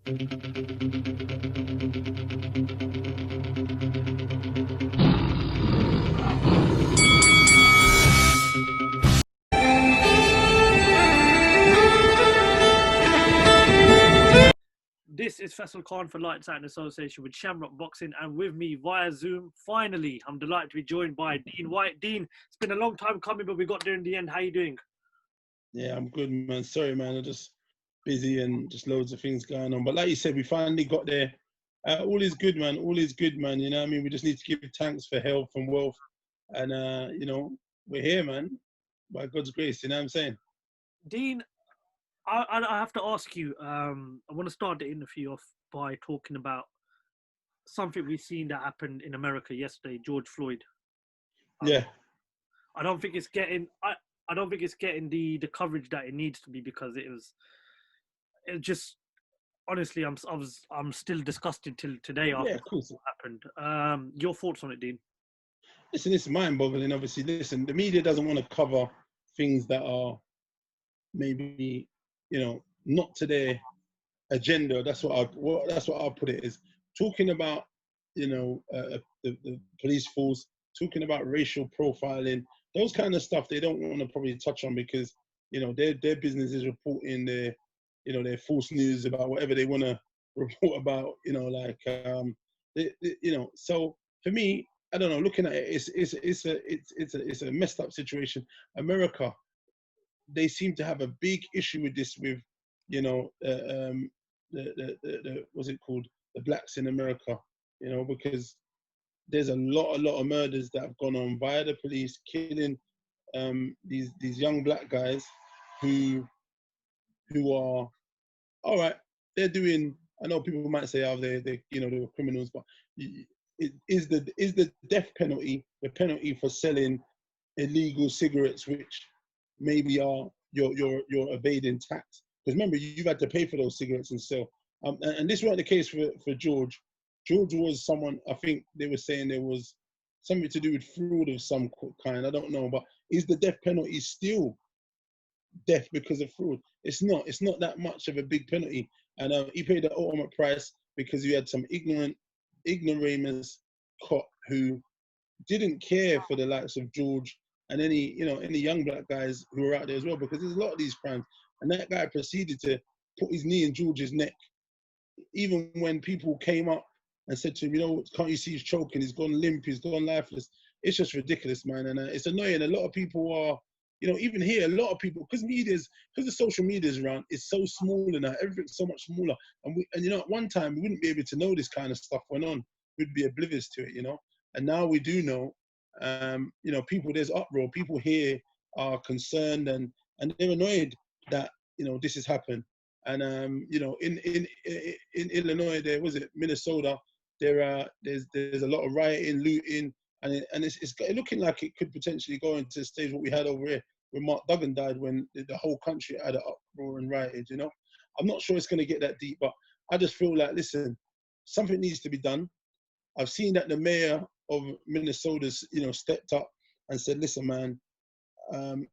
This is Faisal Khan for Lights Out in association with Shamrock Boxing, and with me via Zoom, finally, I'm delighted to be joined by Dean Whyte. Dean, it's been a long time coming, but we got there in the end. How you doing? Yeah, I'm good, man. Sorry, man. I'm just busy and just loads of things going on. But like you said, we finally got there. All is good, man. All is good, man. You know what I mean? We just need to give thanks for health and wealth. And, we're here, man. By God's grace, you know what I'm saying? Dean, I have to ask you. I want to start the interview off by talking about something we've seen that happened in America yesterday. George Floyd. Yeah. I don't think it's getting. I don't think it's getting the coverage that it needs to be, because it just honestly, I'm still disgusted till today Yeah, after of course. what happened. Your thoughts on it, Dean? Listen, it's mind-boggling, obviously. Listen, the media doesn't want to cover things that are maybe, not to their agenda. That's what I'll put it is. Talking about, the police force, talking about racial profiling, those kind of stuff they don't want to probably touch on, because their business is reporting their false news about whatever they want to report about. So for me, I don't know. Looking at it, it's a messed up situation. America, they seem to have a big issue with this, with the what's it called, the blacks in America, because there's a lot of murders that have gone on via the police, killing these young black guys who are all right. They're doing. I know people might say, "Oh, they were criminals," but is the death penalty the penalty for selling illegal cigarettes, which maybe are you're evading tax? Because remember, you've had to pay for those cigarettes and sell. And this wasn't the case for George. George was someone, I think they were saying there was something to do with fraud of some kind. I don't know, but is the death penalty still death because of fraud? It's not. It's not that much of a big penalty. And he paid the ultimate price because you had some ignoramus cop who didn't care for the likes of George and any young black guys who were out there as well, because there's a lot of these crimes. And that guy proceeded to put his knee in George's neck, even when people came up and said to him, can't you see he's choking? He's gone limp. He's gone lifeless. It's just ridiculous, man. And it's annoying. A lot of people are, even here, a lot of people, because the social media is around, it's so small now. Everything's so much smaller. And at one time, we wouldn't be able to know this kind of stuff went on. We'd be oblivious to it, And now we do know. People, there's uproar. People here are concerned and they're annoyed that this has happened. And in Illinois, there was it Minnesota. There's a lot of rioting, looting, and it's looking like it could potentially go into the stage what we had over here when Mark Duggan died, when the whole country had an uproar and rioted. I'm not sure it's going to get that deep, but I just feel like, listen, something needs to be done. I've seen that the mayor of Minnesota's, stepped up and said, listen, man,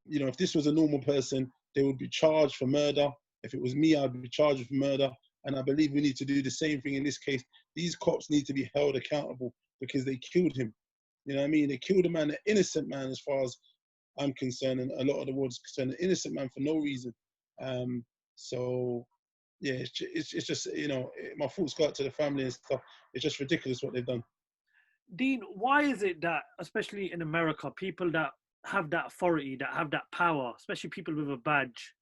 if this was a normal person, they would be charged for murder. If it was me, I'd be charged for murder. And I believe we need to do the same thing in this case. These cops need to be held accountable because they killed him. You know what I mean? They killed a man, an innocent man, as far as I'm concerned, and a lot of the world is concerned, an innocent man for no reason. So, yeah, it's just, my thoughts go out to the family and stuff. It's just ridiculous what they've done. Dean, why is it that, especially in America, people that have that authority, that have that power, especially people with a badge,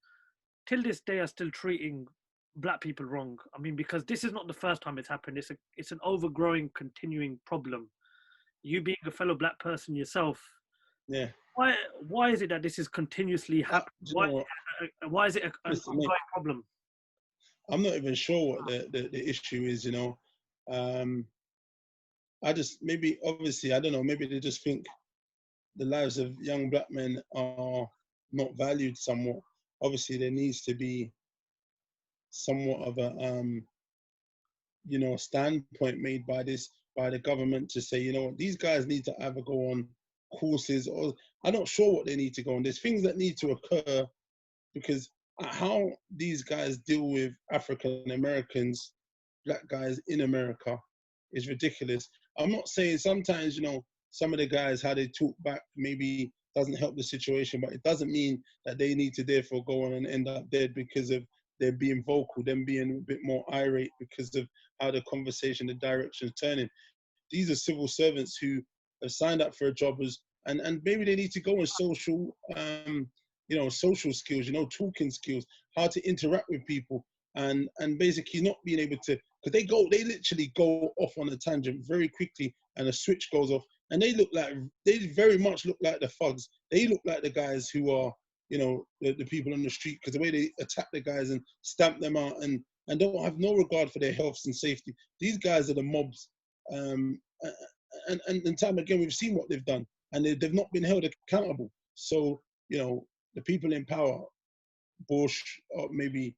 till this day are still treating black people wrong? I mean, because this is not the first time it's happened. It's an overgrowing, continuing problem. You being a fellow black person yourself, yeah. Why is it that this is continuously happening? Why is it an ongoing problem? I'm not even sure what the issue is. I just, maybe, obviously, I don't know, maybe they just think the lives of young black men are not valued somewhat. Obviously, there needs to be somewhat of a, standpoint made by the government to say, these guys need to either go on courses, or I'm not sure what they need to go on. There's things that need to occur, because how these guys deal with African Americans black guys in America is ridiculous. I'm not saying sometimes, you know, some of the guys, how they talk back maybe doesn't help the situation, but it doesn't mean that they need to therefore go on and end up dead because of they're being vocal, them being a bit more irate because of how the conversation, the direction is turning. These are civil servants who have signed up for a job as, and maybe they need to go on social, you know, social skills, you know, talking skills, how to interact with people, and basically not being able to, because they literally go off on a tangent very quickly, and a switch goes off, and they very much look like the thugs. They look like the guys who are, you know, the people on the street, because the way they attack the guys and stamp them out, and don't have no regard for their health and safety. These guys are the mobs, and time again we've seen what they've done, and they've not been held accountable. So, you know, the people in power, Bush, or maybe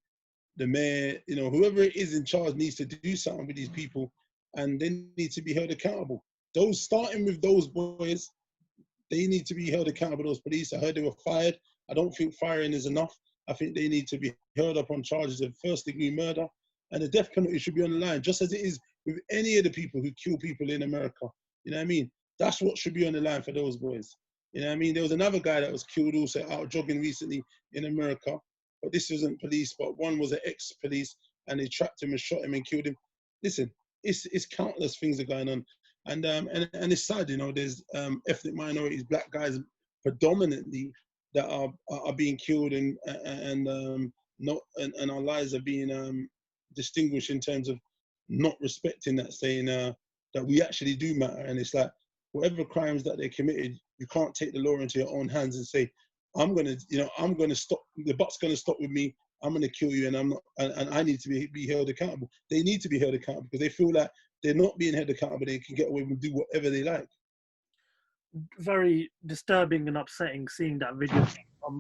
the mayor, you know, whoever it is in charge needs to do something with these people, and they need to be held accountable. Those, starting with those boys, they need to be held accountable. Those police, I heard they were fired. I don't think firing is enough. I think they need to be held up on charges of first-degree murder, and the death penalty should be on the line, just as it is with any of the people who kill people in America. You know what I mean? That's what should be on the line for those boys. You know what I mean? There was another guy that was killed also out jogging recently in America, but this wasn't police, but one was an ex-police, and they trapped him and shot him and killed him. Listen, it's countless things are going on, and it's sad, you know. There's ethnic minorities, black guys predominantly, that are being killed, and not, and our lives are being distinguished in terms of not respecting that, saying that we actually do matter. And it's like, whatever crimes that they committed, you can't take the law into your own hands and say, I'm gonna stop, the buck's gonna stop with me, I'm gonna kill you, and I'm not, and I need to be held accountable. They need to be held accountable because they feel like they're not being held accountable. They can get away with do whatever they like. Very disturbing and upsetting seeing that video.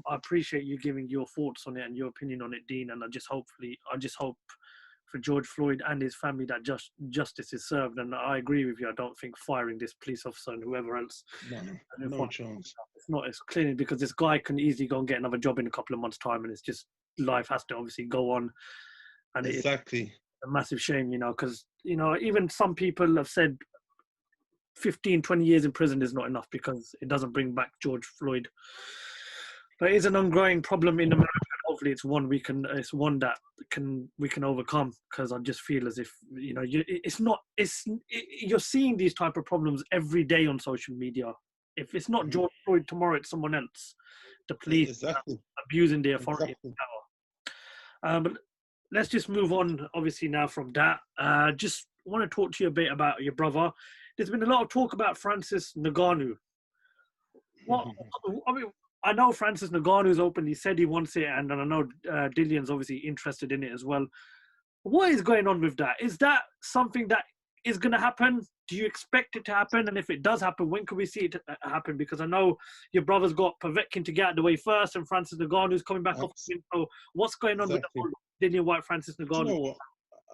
I appreciate you giving your thoughts on it and your opinion on it, Dean. And I just hope for George Floyd and his family that justice is served. And I agree with you. I don't think firing this police officer and whoever else, No chance. It's not as clean, because this guy can easily go and get another job in a couple of months' time, and it's just, life has to obviously go on. And exactly. It's a massive shame, you know, because, you know, even some people have said 15, 20 years in prison is not enough because it doesn't bring back George Floyd. But it is an ongoing problem in America. Hopefully it's one that we can overcome, because I just feel as if, you know, you're seeing these type of problems every day on social media. If it's not George Floyd, tomorrow it's someone else. The police abusing their authority and power. But let's just move on, obviously, now from that. Just want to talk to you a bit about your brother. There's been a lot of talk about Francis Ngannou. I know Francis Ngannou's openly said he wants it, and I know Dillian's obviously interested in it as well. What is going on with that? Is that something that is going to happen? Do you expect it to happen? And if it does happen, when can we see it happen? Because I know your brother's got Povetkin to get out of the way first, and Francis Ngannou's coming back off the field. So what's going on with the whole Dillian Whyte, Francis Ngannou? You know what?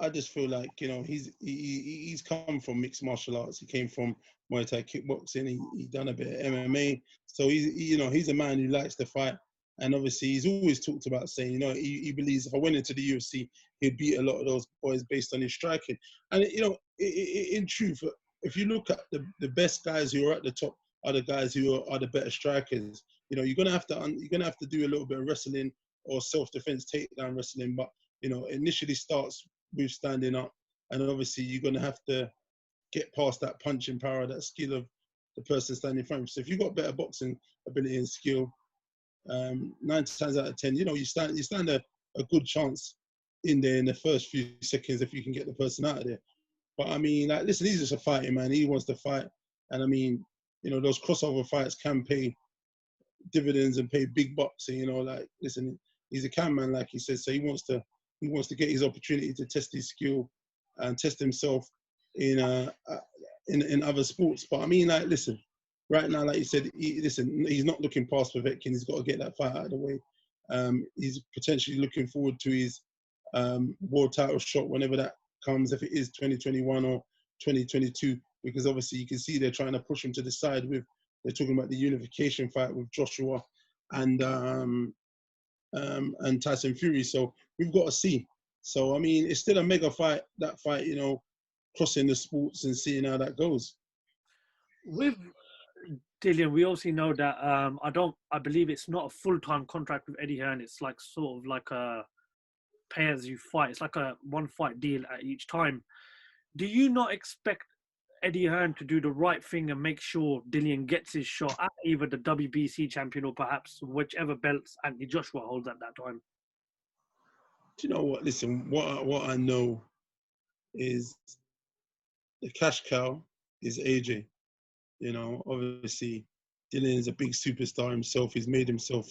I just feel like, you know, he's come from mixed martial arts. He came from Muay Thai kickboxing. He done a bit of MMA. So he's a man who likes to fight. And obviously he's always talked about saying, you know, he believes if I went into the UFC, he'd beat a lot of those boys based on his striking. And, you know, in truth, if you look at the best guys who are at the top are the guys who are the better strikers. You know, you're gonna have to do a little bit of wrestling or self-defense takedown wrestling, but, you know, initially starts with standing up, and obviously you're going to have to get past that punching power, that skill of the person standing in front of you. So if you've got better boxing ability and skill, 9 times out of 10, you know, you stand a good chance in there in the first few seconds if you can get the person out of there. But I mean, like, listen, he's just a fighting man. He wants to fight, and I mean, you know, those crossover fights can pay dividends and pay big bucks. And, you know, like, listen, he's a can man, like he says, so he wants to get his opportunity to test his skill and test himself in other sports. But I mean, like, listen, right now, like you said, he's not looking past Povetkin. He's got to get that fight out of the way. He's potentially looking forward to his world title shot whenever that comes, if it is 2021 or 2022, because obviously you can see they're trying to push him to the side they're talking about the unification fight with Joshua and Tyson Fury. So we've got to see. So I mean, it's still a mega fight. That fight, you know, crossing the sports and seeing how that goes. With Dillian, we obviously know that I believe it's not a full-time contract with Eddie Hearn. It's like sort of like a pay as you fight. It's like a one fight deal at each time. Do you not expect Eddie Hearn to do the right thing and make sure Dillian gets his shot at either the WBC champion or perhaps whichever belts Anthony Joshua holds at that time? Do you know what? Listen, what I know is the cash cow is AJ. You know, obviously, Dillian is a big superstar himself. He's made himself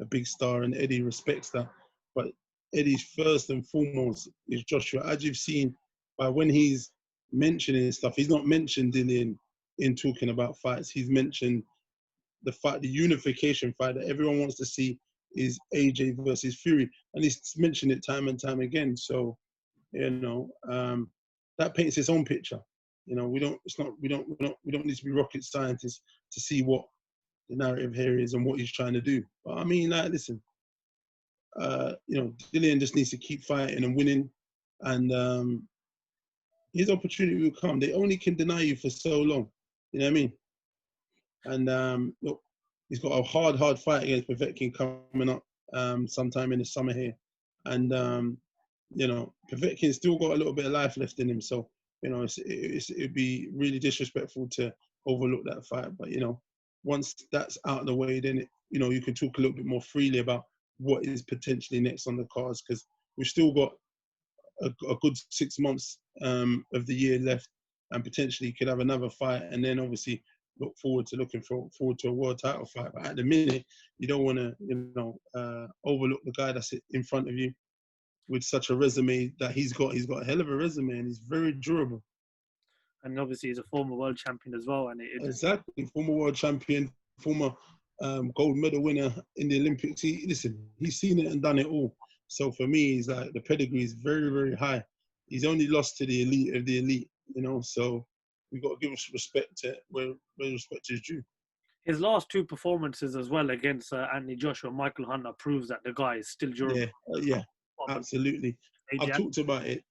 a big star, and Eddie respects that. But Eddie's first and foremost is Joshua. As you've seen, by when he's mentioning stuff, he's not mentioned Dillian in talking about fights. He's mentioned the fight, the unification fight that everyone wants to see is AJ versus Fury, and he's mentioned it time and time again. So, you know, that paints its own picture. You know, we don't need to be rocket scientists to see what the narrative here is and what he's trying to do. But I mean, like, listen, you know, Dillian just needs to keep fighting and winning, and his opportunity will come. They only can deny you for so long. You know what I mean? And look, he's got a hard fight against Povetkin coming up sometime in the summer here, and you know, Povetkin's still got a little bit of life left in him. So, you know, it'd be really disrespectful to overlook that fight. But, you know, once that's out of the way, then, you know, you can talk a little bit more freely about what is potentially next on the cards, because we've still got a good 6 months of the year left, and potentially could have another fight, and then obviously looking forward to a world title fight. But at the minute, you don't want to, you know, overlook the guy that's in front of you with such a resume that he's got. He's got a hell of a resume, and he's very durable. And obviously, he's a former world champion as well. And Exactly, former world champion, former gold medal winner in the Olympics. He's seen it and done it all. So for me, he's like, the pedigree is very, very high. He's only lost to the elite of the elite, you know. So we got to give respect to where respect is due. His last two performances as well against Anthony Joshua, Michael Hunter, proves that the guy is still durable. Yeah, absolutely. I've talked about it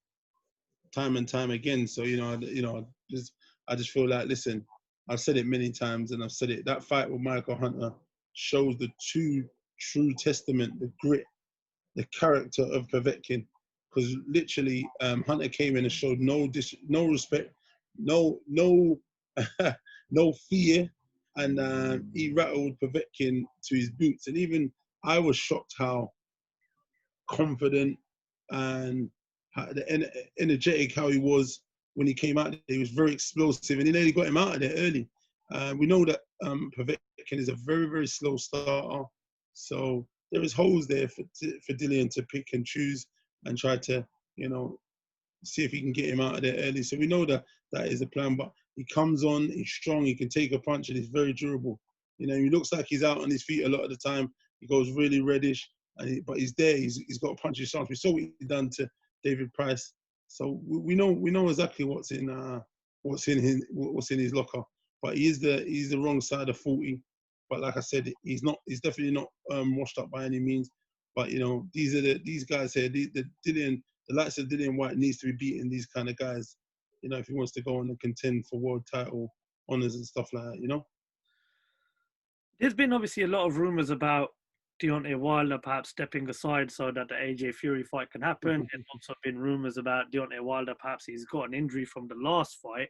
time and time again. So I just feel like, listen, I've said it many times, and I've said it. That fight with Michael Hunter shows the true testament, the grit, the character of Povetkin. Because literally, Hunter came in and showed no respect, no no fear, and he rattled Povetkin to his boots. And even I was shocked how confident and energetic how he was when he came out. He was very explosive, and he nearly got him out of there early. We know that Povetkin is a very, very slow starter, so there is holes there for Dillian to pick and choose and try to, you know, see if he can get him out of there early. So we know that that is the plan. But he comes on, he's strong, he can take a punch, and he's very durable. You know, he looks like he's out on his feet a lot of the time. He goes really reddish, but he's there. He's got a punch his chance. We saw what he done to David Price. So we know exactly what's in his locker. But he's the wrong side of 40. But like I said, he's definitely not washed up by any means. But you know, these guys here, the likes of Dillian Whyte needs to be beating these kind of guys, you know, if he wants to go on and contend for world title honors and stuff like that, you know. There's been obviously a lot of rumors about Deontay Wilder perhaps stepping aside so that the AJ Fury fight can happen. There's also been rumors about Deontay Wilder, perhaps he's got an injury from the last fight.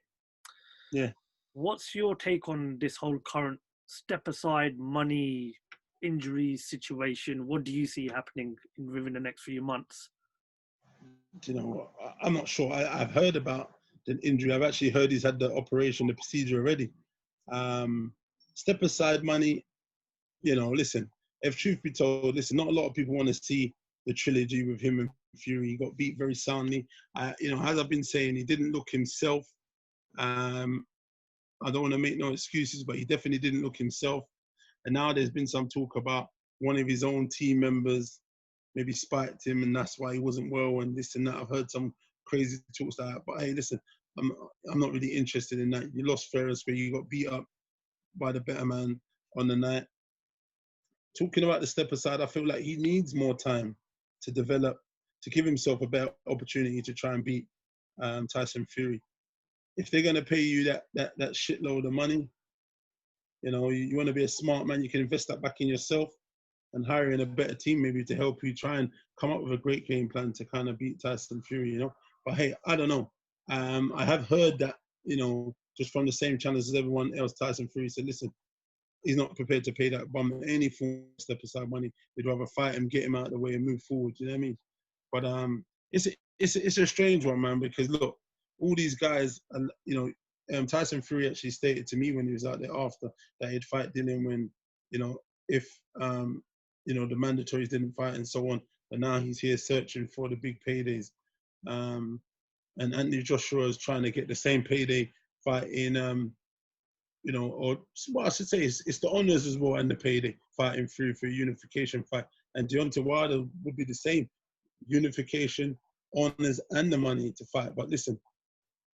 Yeah. What's your take on this whole current step aside money injury situation? What do you see happening within the next few months? Do you know what? I'm not sure. I've heard about the injury. I've actually heard he's had the operation, the procedure already. Step aside money, you know, listen, if truth be told, listen, not a lot of people want to see the trilogy with him and Fury. He got beat very soundly. You know, as I've been saying, he didn't look himself. I don't want to make no excuses, but he definitely didn't look himself. And now there's been some talk about one of his own team members maybe spiked him, and that's why he wasn't well, and this and that. I've heard some crazy talks like that. But hey, listen, I'm not really interested in that. You lost fair and square. You got beat up by the better man on the night. Talking about the step aside, I feel like he needs more time to develop to give himself a better opportunity to try and beat Tyson Fury. If they're going to pay you that shitload of money, you want to be a smart man, you can invest that back in yourself and hire in a better team maybe to help you try and come up with a great game plan to kind of beat Tyson Fury. But hey, I don't know. I have heard that, just from the same channels as everyone else, Tyson Fury said, listen, he's not prepared to pay that bum any form step aside money. They'd rather fight him, get him out of the way and move forward. You know what I mean? But it's a strange one, man, because look, all these guys, Tyson Fury actually stated to me when he was out there after that he'd fight Dillian when, if, the mandatories didn't fight and so on. But now he's here searching for the big paydays. And Anthony Joshua is trying to get the same payday fight in, or what I should say is it's the honors as well and the payday fighting through for a unification fight. And Deontay Wilder would be the same, unification, honors, and the money to fight. But listen,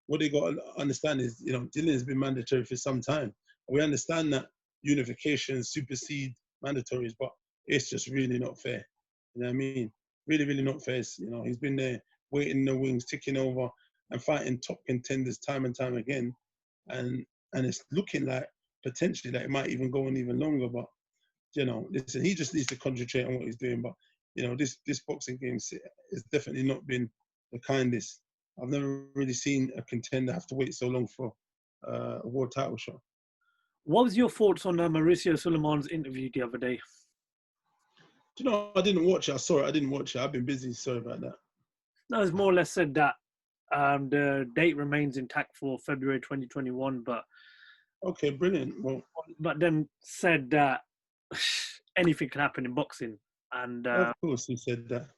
what they got to understand is, Dillian's been mandatory for some time. We understand that unification supersede mandatories, but it's just really not fair. You know what I mean? Really, really not fair. He's been there waiting in the wings, ticking over and fighting top contenders time and time again. And it's looking like potentially that it might even go on even longer. But, listen, he just needs to concentrate on what he's doing. But, this boxing game has definitely not been the kindest. I've never really seen a contender have to wait so long for a world title shot. What was your thoughts on Mauricio Suleiman's interview the other day? I didn't watch it. I saw it. I didn't watch it. I've been busy. Sorry about that. No, it's more or less said that the date remains intact for February 2021, but okay, brilliant. Well, but then said that anything can happen in boxing, and of course he said that.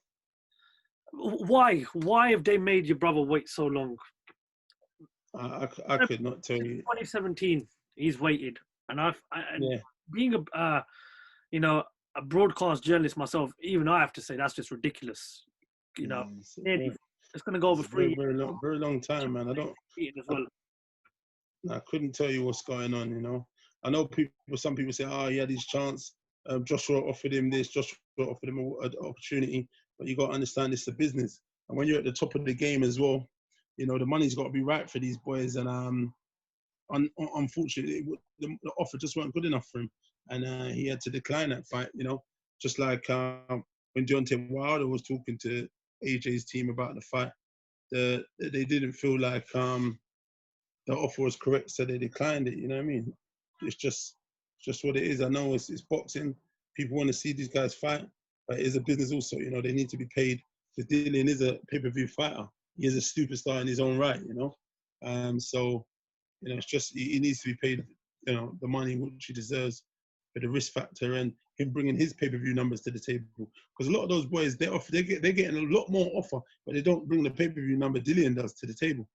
Why have they made your brother wait so long? I could not tell you. 2017, he's waited, and yeah. Being a broadcast journalist myself, even I have to say that's just ridiculous. It's going to go over 3 years. Very long time, man. I couldn't tell you what's going on. I know some people say, he had his chance. Joshua offered him this. Joshua offered him an opportunity. But you got to understand it's a business. And when you're at the top of the game as well, the money's got to be right for these boys. And unfortunately, the offer just weren't good enough for him. And he had to decline that fight, just like when Deontay Wilder was talking to AJ's team about the fight, they didn't feel like the offer was correct, so they declined it. You know what I mean? It's just what it is. I know it's boxing. People want to see these guys fight, but it is a business also. They need to be paid. Because Dillian is a pay-per-view fighter. He is a superstar in his own right. So it's just he needs to be paid. The money which he deserves for the risk factor and him bringing his pay-per-view numbers to the table. Because a lot of those boys, they're getting a lot more offer, but they don't bring the pay-per-view number Dillian does to the table.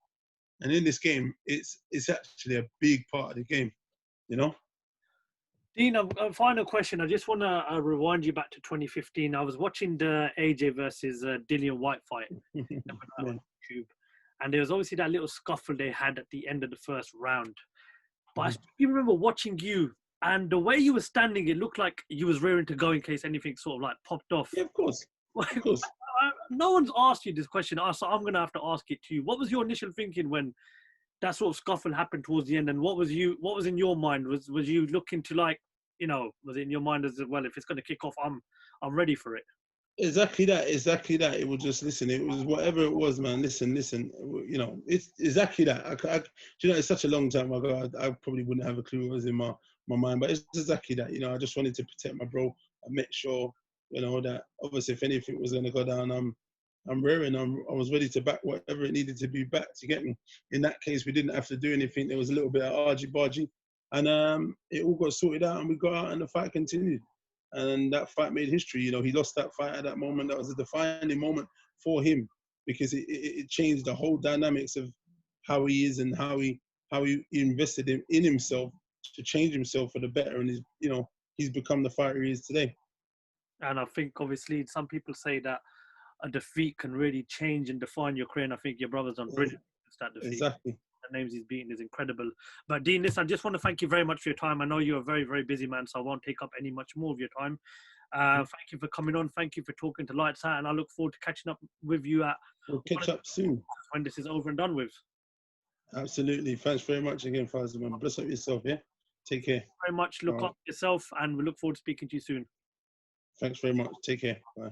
And in this game, it's actually a big part of the game, Dean, a final question. I just want to rewind you back to 2015. I was watching the AJ versus Dillian Whyte fight on YouTube, and there was obviously that little scuffle they had at the end of the first round. But I still remember watching you, and the way you were standing, it looked like you was rearing to go in case anything sort of like popped off. Yeah, of course. Of course. No one's asked you this question, so I'm going to have to ask it to you. What was your initial thinking when that sort of scuffle happened towards the end, and what was in your mind? Was you looking to was it in your mind as well, if it's going to kick off, I'm ready for it? Exactly that. It was just, listen, it was whatever it was, man. Listen, it's exactly that. It's such a long time ago, I probably wouldn't have a clue what was in my mind, but it's exactly that. I just wanted to protect my bro and make sure, that obviously if anything was going to go down, I'm raring. I was ready to back whatever it needed to be back to get me. In that case, we didn't have to do anything. There was a little bit of argy-bargy, and it all got sorted out, and we got out, and the fight continued. And that fight made history. He lost that fight at that moment. That was a defining moment for him because it changed the whole dynamics of how he is and how he invested in himself to change himself for the better. And he's become the fighter he is today. And I think obviously some people say that a defeat can really change and define your career. And I think your brother's done brilliant against that defeat. Exactly. The names he's beaten is incredible. But Dean, listen, I just want to thank you very much for your time. I know you're a very, very busy man, so I won't take up any much more of your time. Thank you for coming on. Thank you for talking to Lights Out, and I look forward to catching up with you We'll catch up soon. when this is over and done with. Absolutely. Thanks very much again, Faisal, man. Bless up yourself, yeah? Take care. Very much. Look after yourself, and we look forward to speaking to you soon. Thanks very much. Take care. Bye.